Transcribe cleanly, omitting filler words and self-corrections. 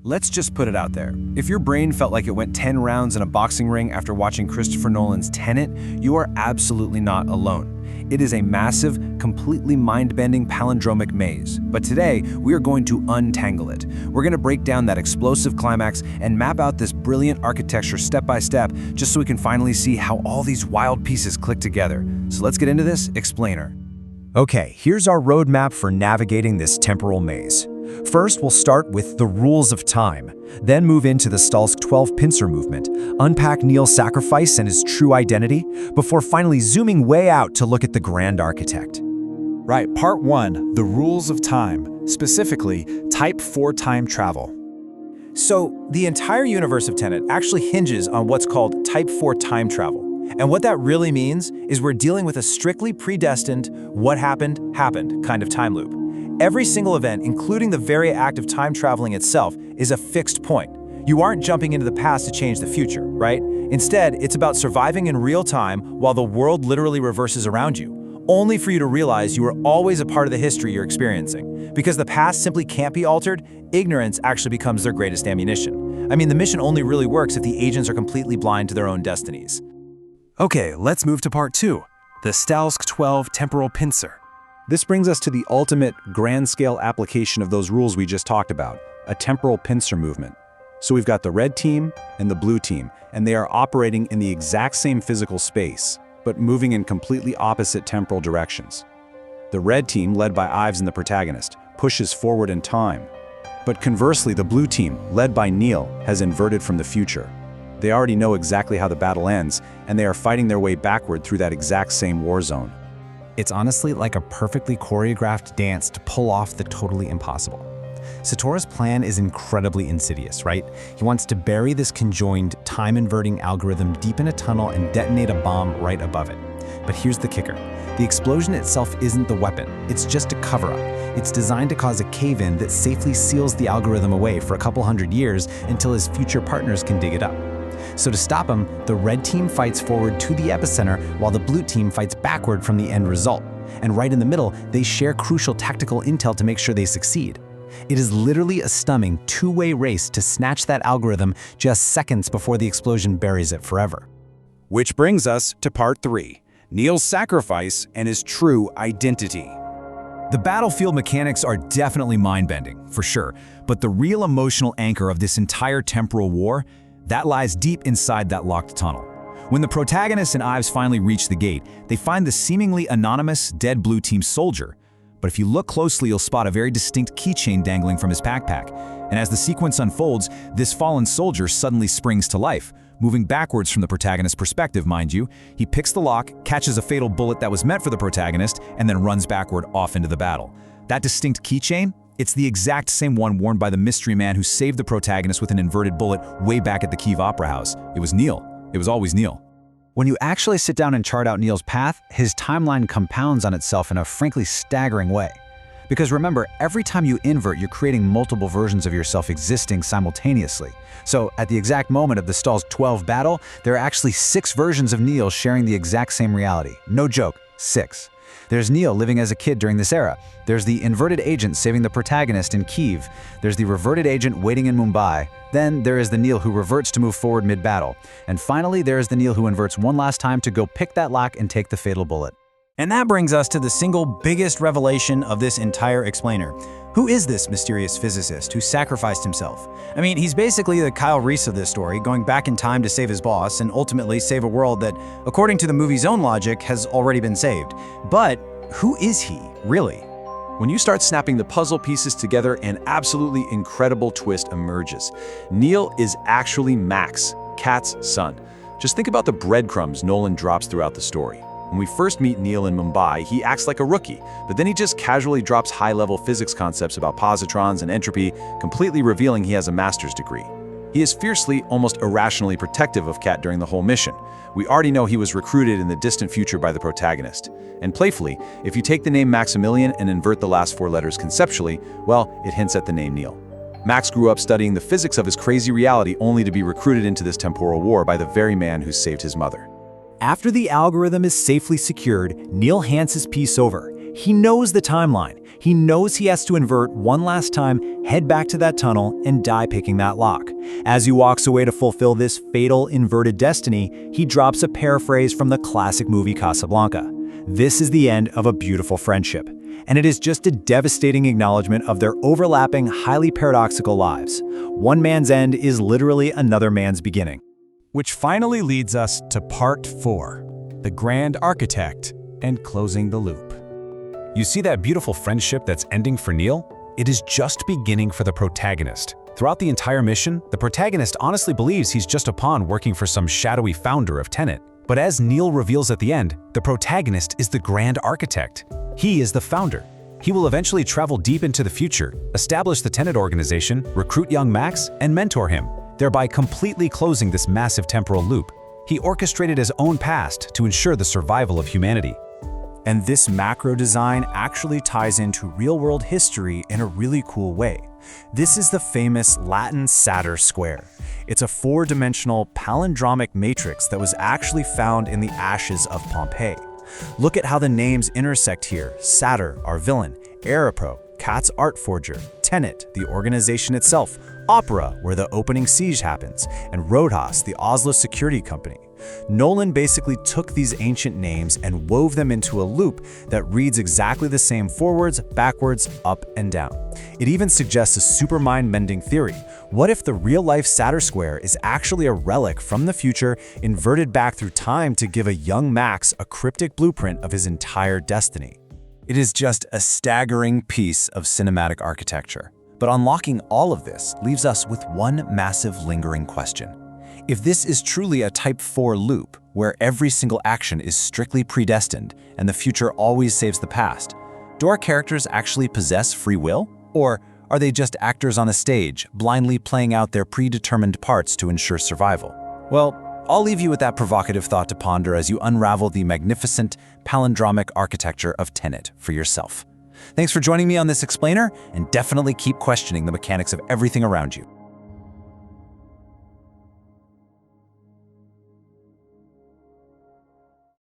Let's just put it out there. If your brain felt like it went 10 rounds in a boxing ring after watching Christopher Nolan's Tenet, you are absolutely not alone. It is a massive, completely mind-bending palindromic maze. But today, we are going to untangle it. We're going to break down that explosive climax and map out this brilliant architecture step by step, just so we can finally see how all these wild pieces click together. So let's get into this explainer. Okay, here's our roadmap for navigating this temporal maze. First, we'll start with the rules of time, then move into the Stalsk 12 pincer movement, unpack Neil's sacrifice and his true identity, before finally zooming way out to look at the grand architect. Right, part 1, the rules of time, specifically Type 4 time travel. So, the entire universe of Tenet actually hinges on what's called Type 4 time travel. And what that really means is we're dealing with a strictly predestined, what happened, happened kind of time loop. Every single event, including the very act of time traveling itself, is a fixed point. You aren't jumping into the past to change the future, right? Instead, it's about surviving in real time while the world literally reverses around you, only for you to realize you are always a part of the history you're experiencing. Because the past simply can't be altered, ignorance actually becomes their greatest ammunition. I mean, the mission only really works if the agents are completely blind to their own destinies. Okay, let's move to part 2, the Stalsk 12 temporal pincer. This brings us to the ultimate grand-scale application of those rules we just talked about, a temporal pincer movement. So we've got the red team and the blue team, and they are operating in the exact same physical space, but moving in completely opposite temporal directions. The red team, led by Ives and the protagonist, pushes forward in time. But conversely, the blue team, led by Neil, has inverted from the future. They already know exactly how the battle ends, and they are fighting their way backward through that exact same war zone. It's honestly like a perfectly choreographed dance to pull off the totally impossible. Satoru's plan is incredibly insidious, right? He wants to bury this conjoined, time-inverting algorithm deep in a tunnel and detonate a bomb right above it. But here's the kicker. The explosion itself isn't the weapon. It's just a cover-up. It's designed to cause a cave-in that safely seals the algorithm away for a couple hundred years until his future partners can dig it up. So to stop him, the red team fights forward to the epicenter while the blue team fights backward from the end result. And right in the middle, they share crucial tactical intel to make sure they succeed. It is literally a stunning two-way race to snatch that algorithm just seconds before the explosion buries it forever. Which brings us to part 3, Neil's sacrifice and his true identity. The battlefield mechanics are definitely mind-bending, for sure, but the real emotional anchor of this entire temporal war, that lies deep inside that locked tunnel. When the protagonist and Ives finally reach the gate, they find the seemingly anonymous, dead blue team soldier. But if you look closely, you'll spot a very distinct keychain dangling from his backpack. And as the sequence unfolds, this fallen soldier suddenly springs to life, moving backwards from the protagonist's perspective, mind you. He picks the lock, catches a fatal bullet that was meant for the protagonist, and then runs backward off into the battle. That distinct keychain? It's the exact same one worn by the mystery man who saved the protagonist with an inverted bullet way back at the Kyiv Opera House. It was Neil. It was always Neil. When you actually sit down and chart out Neil's path, his timeline compounds on itself in a frankly staggering way. Because remember, every time you invert, you're creating multiple versions of yourself existing simultaneously. So at the exact moment of the Stalsk 12 battle, there are actually 6 versions of Neil sharing the exact same reality. No joke, 6. There's Neil living as a kid during this era. There's the inverted agent saving the protagonist in Kyiv. There's the reverted agent waiting in Mumbai. Then there is the Neil who reverts to move forward mid-battle. And finally, there is the Neil who inverts one last time to go pick that lock and take the fatal bullet. And that brings us to the single biggest revelation of this entire explainer. Who is this mysterious physicist who sacrificed himself? I mean, he's basically the Kyle Reese of this story, going back in time to save his boss and ultimately save a world that, according to the movie's own logic, has already been saved. But who is he, really? When you start snapping the puzzle pieces together, an absolutely incredible twist emerges. Neil is actually Max, Kat's son. Just think about the breadcrumbs Nolan drops throughout the story. When we first meet Neil in Mumbai, he acts like a rookie, but then he just casually drops high-level physics concepts about positrons and entropy, completely revealing he has a master's degree. He is fiercely, almost irrationally protective of Kat during the whole mission. We already know he was recruited in the distant future by the protagonist. And playfully, if you take the name Maximilian and invert the last 4 letters conceptually, well, it hints at the name Neil. Max grew up studying the physics of his crazy reality only to be recruited into this temporal war by the very man who saved his mother. After the algorithm is safely secured, Neil hands his piece over. He knows the timeline. He knows he has to invert one last time, head back to that tunnel, and die picking that lock. As he walks away to fulfill this fatal inverted destiny, he drops a paraphrase from the classic movie Casablanca. This is the end of a beautiful friendship. And it is just a devastating acknowledgement of their overlapping, highly paradoxical lives. One man's end is literally another man's beginning. Which finally leads us to part 4, the grand architect and closing the loop. You see that beautiful friendship that's ending for Neil? It is just beginning for the protagonist. Throughout the entire mission, the protagonist honestly believes he's just a pawn working for some shadowy founder of Tenet. But as Neil reveals at the end, the protagonist is the grand architect. He is the founder. He will eventually travel deep into the future, establish the Tenet organization, recruit young Max, and mentor him, thereby completely closing this massive temporal loop. He orchestrated his own past to ensure the survival of humanity. And this macro design actually ties into real-world history in a really cool way. This is the famous Latin Satyr square. It's a 4-dimensional palindromic matrix that was actually found in the ashes of Pompeii. Look at how the names intersect here. Satyr, our villain, Aeropro, Cat's art forger, Tenet, the organization itself, Opera, where the opening siege happens, and Roadhouse, the Oslo security company. Nolan basically took these ancient names and wove them into a loop that reads exactly the same forwards, backwards, up, and down. It even suggests a super mind-bending theory. What if the real-life Satyr Square is actually a relic from the future inverted back through time to give a young Max a cryptic blueprint of his entire destiny? It is just a staggering piece of cinematic architecture. But unlocking all of this leaves us with one massive lingering question. If this is truly a Type 4 loop, where every single action is strictly predestined and the future always saves the past, do our characters actually possess free will? Or are they just actors on a stage, blindly playing out their predetermined parts to ensure survival? Well, I'll leave you with that provocative thought to ponder as you unravel the magnificent palindromic architecture of Tenet for yourself. Thanks for joining me on this explainer, and definitely keep questioning the mechanics of everything around you.